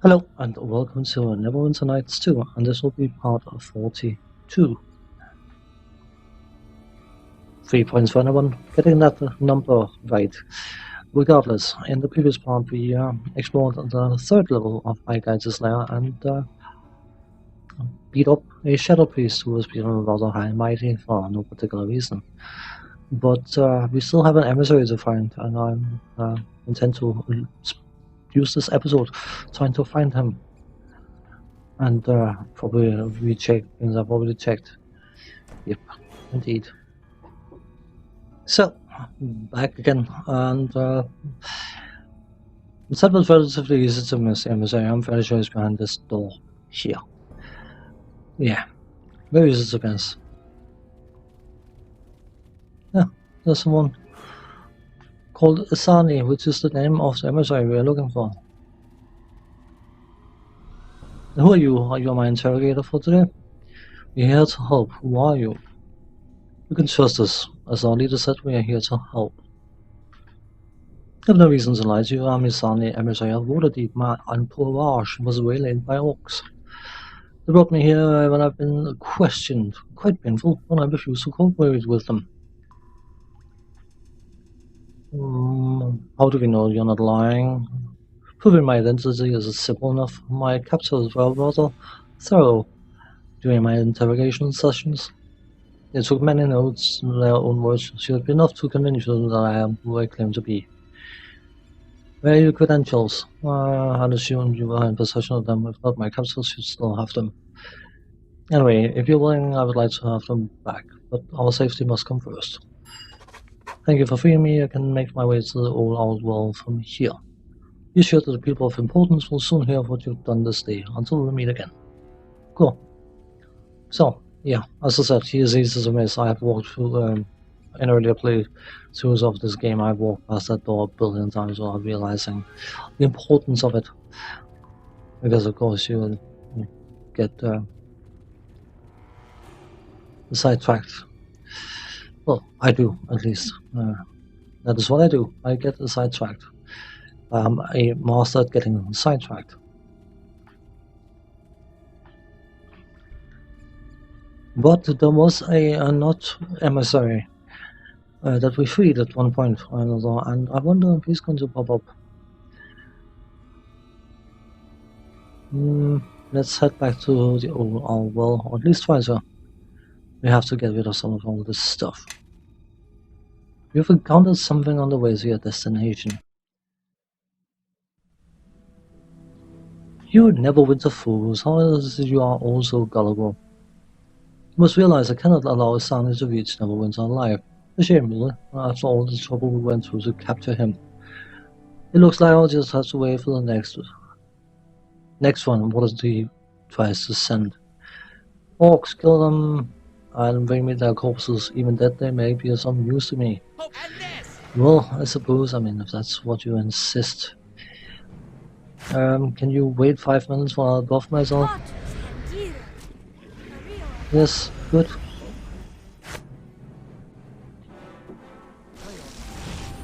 Hello and welcome to Neverwinter Nights 2, and this will be part of 42. 3 points for anyone getting that number right. Regardless, in the previous part we explored the third level of my guide's lair and beat up a shadow priest who was feeling rather high and mighty for no particular reason. But we still have an emissary to find, and I intend to use this episode trying to find him. And probably recheck things I've already checked. Yep, indeed. So, back again, and that was relatively easy to miss. I'm fairly sure it's behind this door here. Yeah, very easy to miss. Yeah, there's someone called Asani, which is the name of the emissary we are looking for. Who are you? Are you my interrogator for today? We're here to help. Who are you? You can trust us. As our leader said, we are here to help. I have no reason to lie to you. I'm Asani, emissary of Waterdeep. My entourage was waylaid by orcs. They brought me here when I've been questioned. Quite painful, when I refused to cooperate with them. How do we know you're not lying? Proving my identity is simple enough. My captors were rather thorough during my interrogation sessions. They took many notes in their own words. Should be enough to convince you that I am who I claim to be. Where are your credentials? I'd assume you were in possession of them. If not, my captors should still have them. Anyway, if you're willing, I would like to have them back, but our safety must come first. Thank you for freeing me. I can make my way to the old world from here. Be sure that the people of importance will soon hear of what you've done this day, until we meet again. Cool. So, yeah, as I said, he is easy to miss. I have walked through, in earlier playthroughs of this game, I've walked past that door a billion times without realizing the importance of it. Because, of course, you get sidetracked. Well, I do, at least. That is what I do. I get sidetracked. I'm a master at getting sidetracked. But there was a not emissary that we freed at one point or another, and I wonder if he's going to pop up. Let's head back to the old well, or at least try to. We have to get rid of some of all this stuff. You've encountered something on the way to your destination. You Neverwinter fools, how is it you are all so gullible? You must realize I cannot allow Asani to reach Neverwinter alive. A shame, really, after all the trouble we went through to capture him. It looks like I'll just have to wait for the next one. What is he tries to send? Orcs, kill them and bring me their corpses. Even dead, they may be of some use to me. Well, I suppose, if that's what you insist. Can you wait 5 minutes while I buff myself? Yes, good.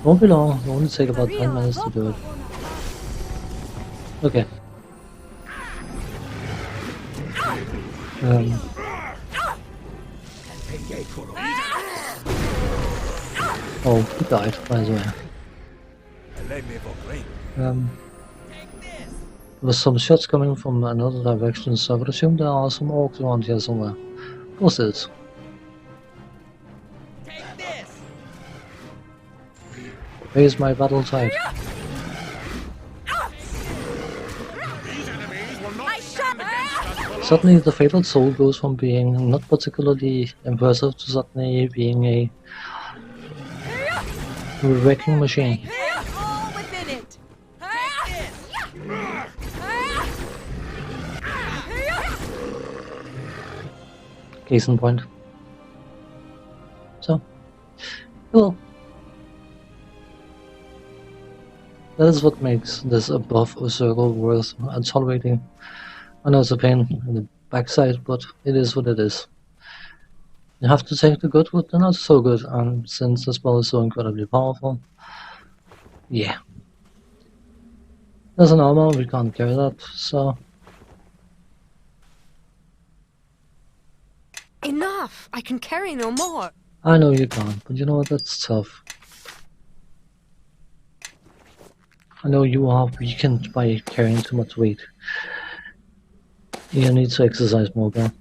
Won't be long, it'll only take about 10 minutes to do it. Okay. Oh, he died, by the way. There was some shots coming from another direction, so I would assume there are some orcs around here somewhere. Of course there is. Raise my battle tide. Suddenly the fatal soul goes from being not particularly impressive to suddenly being a wrecking machine. Case in point. So, well, that is what makes this above a circle worth tolerating. I know it's a pain in the backside, but it is what it is. You have to take the good with the not so good, and since the spell is so incredibly powerful, yeah. That's normal, we can't carry that, so... Enough! I can carry no more. I know you can't, but you know what, that's tough. I know you are weakened by carrying too much weight. You need to exercise more, girl.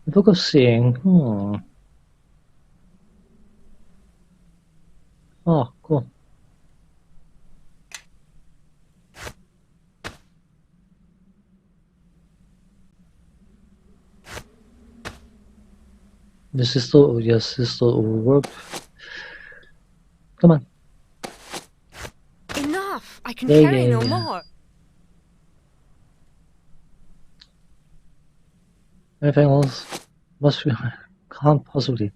The Book of Seeing, Oh, cool. This is still, yes, this is still overworked. Come on. Enough! I can carry no Yeah. more. Anything else? Must be, can't possibly.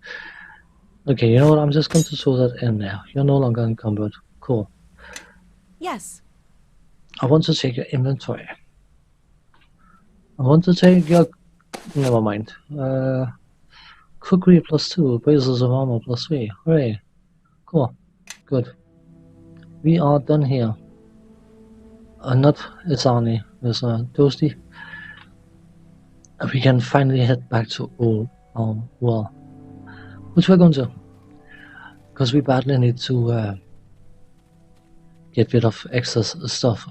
Okay, you know what, I'm just going to throw that in there. You're no longer encumbered. Cool. Yes. I want to take your inventory. I want to take your... Never mind. Cookery +2, braces of armor +3. Hooray. Cool. Good. We are done here. Not Isani, there's Toasty. We can finally head back to Old well. Which we're going to. Because we badly need to get rid of excess stuff.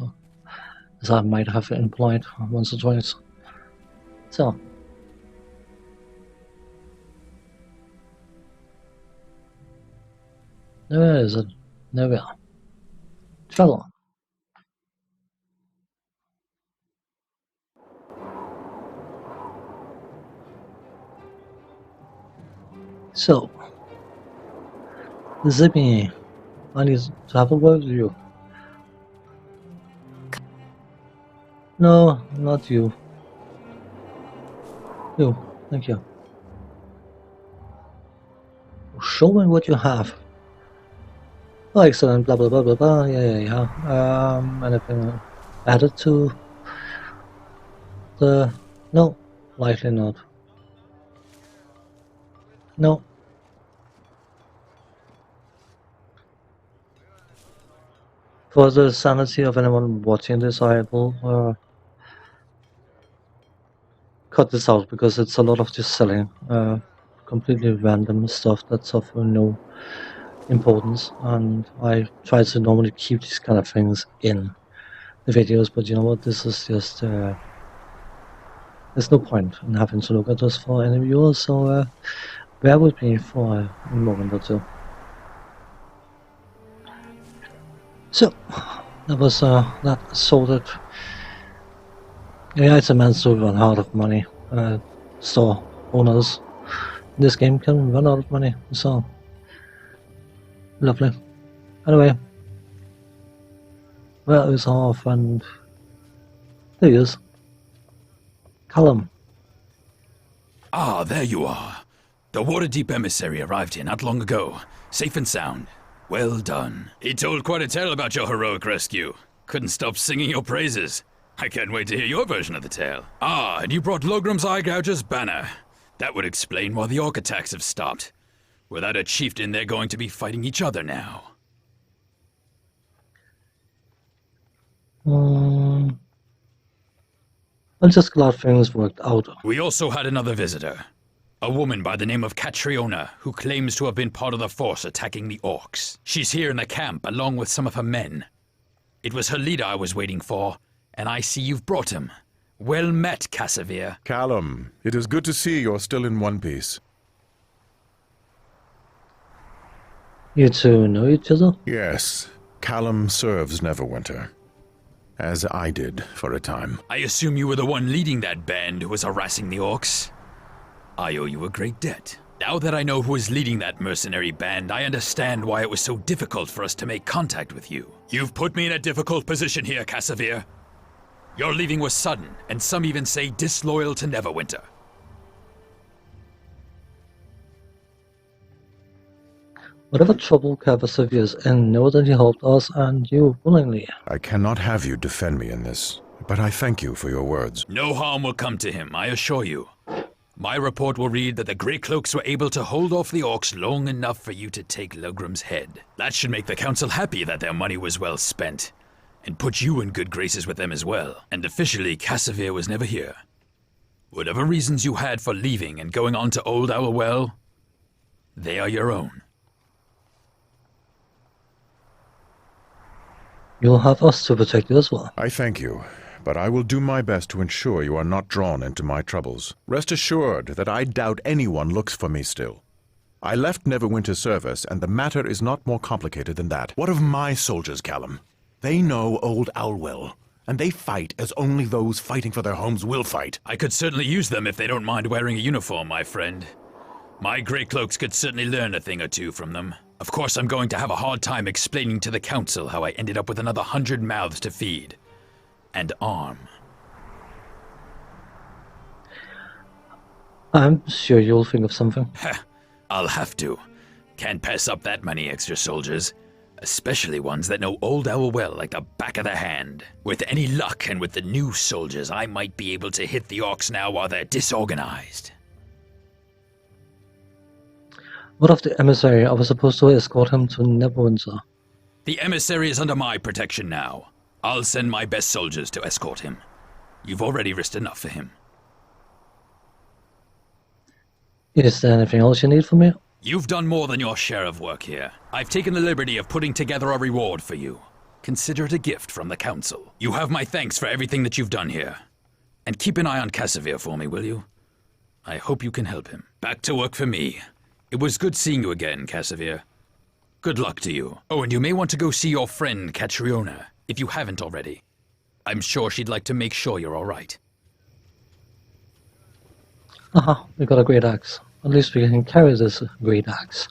As I might have implied once or twice. So. Where is it? There we are. Travel. So, Zippy, I need to have a word with you. No, not you. You, thank you. Show me what you have. Oh, excellent, blah blah blah blah blah, yeah. Anything added to the... No, likely not. No. For the sanity of anyone watching this, I will cut this out because it's a lot of just selling completely random stuff that's of no importance, and I try to normally keep these kind of things in the videos, but you know what, this is just there's no point in having to look at this for any viewers, so bear with me for a moment or two. So that was that sorted. Yeah, it's immense to run out of money. Store owners in this game can run out of money, so lovely. Anyway, where is our friend? There he is. Callum. Ah, there you are. The Waterdeep emissary arrived here not long ago, safe and sound. Well done. He told quite a tale about your heroic rescue. Couldn't stop singing your praises. I can't wait to hear your version of the tale. Ah, and you brought Logram's Eye Gouger's banner. That would explain why the orc attacks have stopped. Without a chieftain, they're going to be fighting each other now. I'm just glad things worked out. We also had another visitor. A woman by the name of Catriona, who claims to have been part of the force attacking the orcs. She's here in the camp, along with some of her men. It was her leader I was waiting for, and I see you've brought him. Well met, Cassavir. Callum, it is good to see you're still in one piece. You two know each other? Yes, Callum serves Neverwinter. As I did for a time. I assume you were the one leading that band who was harassing the orcs? I owe you a great debt. Now that I know who is leading that mercenary band, I understand why it was so difficult for us to make contact with you. You've put me in a difficult position here, Cassavir. Your leaving was sudden, and some even say disloyal to Neverwinter. Whatever trouble Cassavir is in, know that he helped us and you willingly. I cannot have you defend me in this, but I thank you for your words. No harm will come to him, I assure you. My report will read that the Grey Cloaks were able to hold off the orcs long enough for you to take Logram's head. That should make the council happy that their money was well spent, and put you in good graces with them as well. And officially, Cassavir was never here. Whatever reasons you had for leaving and going on to Old Owl Well, they are your own. You'll have us to protect you as well. I thank you, but I will do my best to ensure you are not drawn into my troubles. Rest assured that I doubt anyone looks for me still. I left Neverwinter's service, and the matter is not more complicated than that. What of my soldiers, Callum? They know Old Owlwell, and they fight as only those fighting for their homes will fight. I could certainly use them if they don't mind wearing a uniform, my friend. My Grey Cloaks could certainly learn a thing or two from them. Of course, I'm going to have a hard time explaining to the council how I ended up with another 100 mouths to feed. And arm. I'm sure you'll think of something. I'll have to. Can't pass up that many extra soldiers. Especially ones that know Old Owl well like the back of their hand. With any luck and with the new soldiers, I might be able to hit the orcs now while they're disorganized. What of the emissary? I was supposed to escort him to Neverwinter. The emissary is under my protection now. I'll send my best soldiers to escort him. You've already risked enough for him. Is there anything else you need from me? You've done more than your share of work here. I've taken the liberty of putting together a reward for you. Consider it a gift from the council. You have my thanks for everything that you've done here. And keep an eye on Cassavir for me, will you? I hope you can help him. Back to work for me. It was good seeing you again, Cassavir. Good luck to you. Oh, and you may want to go see your friend, Catriona, if you haven't already. I'm sure she'd like to make sure you're all right. Aha, we got a great axe. At least we can carry this great axe.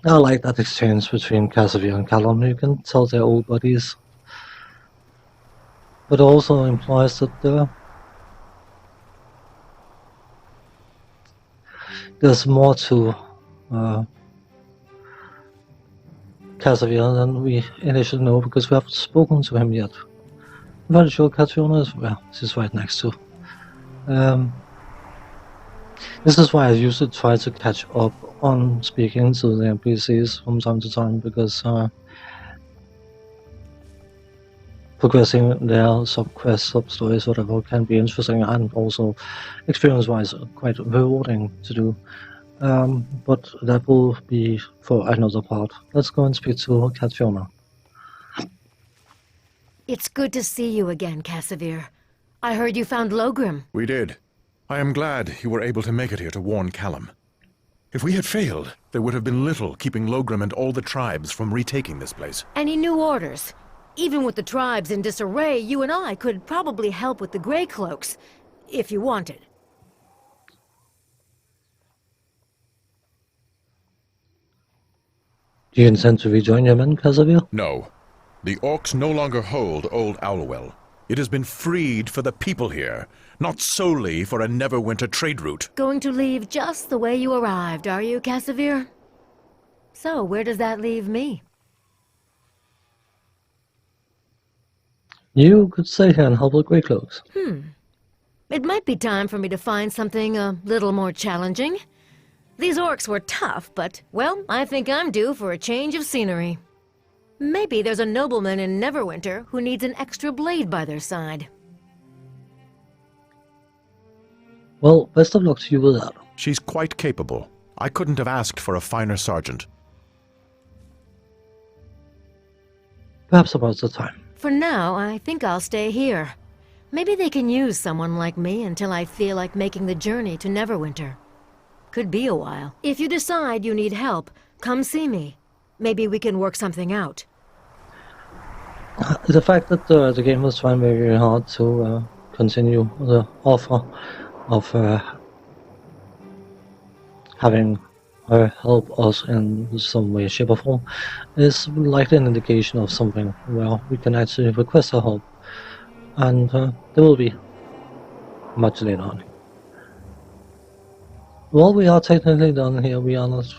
I like that exchange between Cassavir and Callum. You can tell they're old buddies. But it also implies that there's more to Cassavir than we initially know, because we haven't spoken to him yet. I'm very sure Catriona is, well, she's right next to. This is why I usually try to catch up on speaking to the NPCs from time to time, because progressing their sub-quests, sub-stories, whatever, can be interesting and also experience-wise quite rewarding to do. But that will be for another part. Let's go and speak to Catriona. It's good to see you again, Cassavir. I heard you found Logrim. We did. I am glad you were able to make it here to warn Callum. If we had failed, there would have been little keeping Logrim and all the tribes from retaking this place. Any new orders? Even with the tribes in disarray, you and I could probably help with the Grey Cloaks, if you wanted. Do you intend to rejoin your men, Cassavir? No. The orcs no longer hold Old Owlwell. It has been freed for the people here, not solely for a Neverwinter trade route. Going to leave just the way you arrived, are you, Cassavir? So, where does that leave me? You could stay here and help the Grey Cloaks. It might be time for me to find something a little more challenging. These orcs were tough, but, well, I think I'm due for a change of scenery. Maybe there's a nobleman in Neverwinter who needs an extra blade by their side. Well, best of luck to you with that. She's quite capable. I couldn't have asked for a finer sergeant. Perhaps about the time. For now, I think I'll stay here. Maybe they can use someone like me until I feel like making the journey to Neverwinter. Could be a while. If you decide you need help, come see me. Maybe we can work something out. The fact that the game was trying very hard to continue the offer of having her help us in some way, shape or form is likely an indication of something where we can actually request her help, and there will be much later on. Well, we are technically done here. We are not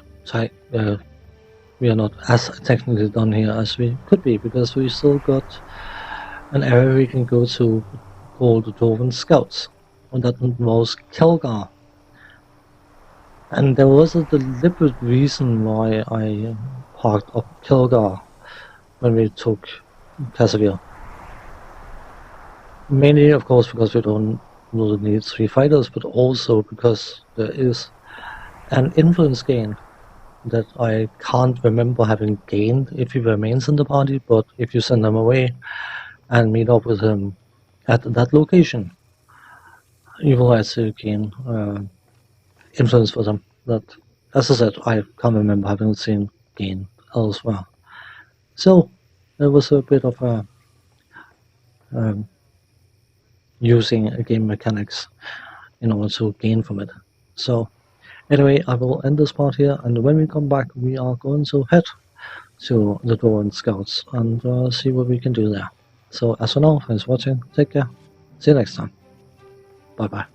as technically done here as we could be, because we still got an area we can go to called the Dwarven Scouts. that involves Kelgar. And there was a deliberate reason why I parked up Kelgar when we took Casimir. Mainly, of course, because we don't really need 3 fighters, but also because there is an influence gain that I can't remember having gained if he remains in the party, but if you send him away and meet up with him at that location, you will actually gain influence for them that, as I said, I can't remember having seen gain elsewhere. So there was a bit of a using game mechanics in order to gain from it. So anyway, I will end this part here, and when we come back, we are going to head to the Doran Scouts and see what we can do there. So as for now, thanks for watching, take care, see you next time, bye bye.